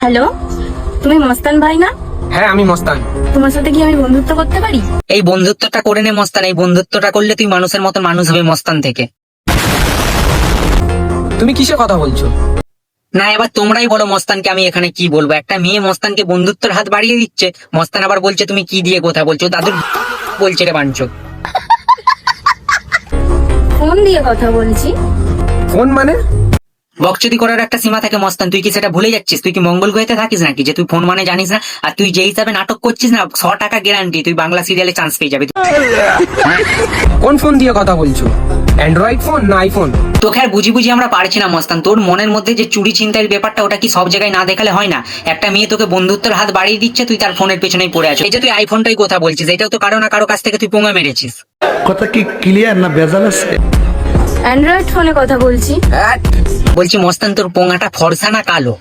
Hello, তুমি মস্তান ভাই না? হ্যাঁ আমি মস্তান। তোমার সাথে কি আমি বন্ধুত্ব করতে পারি? এই বন্ধুত্বটা করে নে মস্তান, এই বন্ধুত্বটা করলে তুই মানুষের মতো মানুষ হবে মস্তান থেকে। তুমি কিসে কথা বলছো? না এবার তোমরাই বলো মস্তানকে আমি এখানে কি বলবো। একটা মেয়ে মস্তানকে বন্ধুত্বের হাত বাড়িয়ে দিচ্ছে, মস্তান আবার বলছে তুমি কি দিয়ে কথা বলছো, দাদুর বলছে রে বাঞ্চ। ফোন দিয়ে কথা বলছি। ফোন মানে? বকচুদি করার একটা সীমা থাকে মস্তান, তুই কি সেটা ভুলে যাচ্ছিস? তুই কি মঙ্গল গ্রহেতে থাকিস নাকি যে তুই ফোন মানে জানিস না? আর তুই যে হিসাবে নাটক করছিস না, 100 টাকা গ্যারান্টি তুই বাংলা সিরিয়ালে চান্স পেয়ে যাবি। কোন ফোন দিয়ে কথা বলছো? অ্যান্ড্রয়েড ফোন না আইফোন? তোকে আর বুঝি বুঝি আমরা পারছি না মস্তান। তোর মনের মধ্যে যে চুরি ছিনতাইয়ের ব্যাপারটা, ওটা কি সব জায়গায় না দেখালে হয় না? একটা মেয়ে তোকে বন্ধুত্বের হাত বাড়িয়ে দিচ্ছে, তুই তার ফোনের পেছনেই পড়ে আছো। এই যে তুই আইফোনটাই কথা বলছিস, এটাও তো কারো না কারো কাছ থেকে তুই পোঙা মেরেছিস। কথা কি ক্লিয়ার না ভেজাল আছে? অ্যান্ড্রয়েড ফোনে কথা বলছি। বলছি মস্তান তোর পোঙাটা ফর্সা না কালো?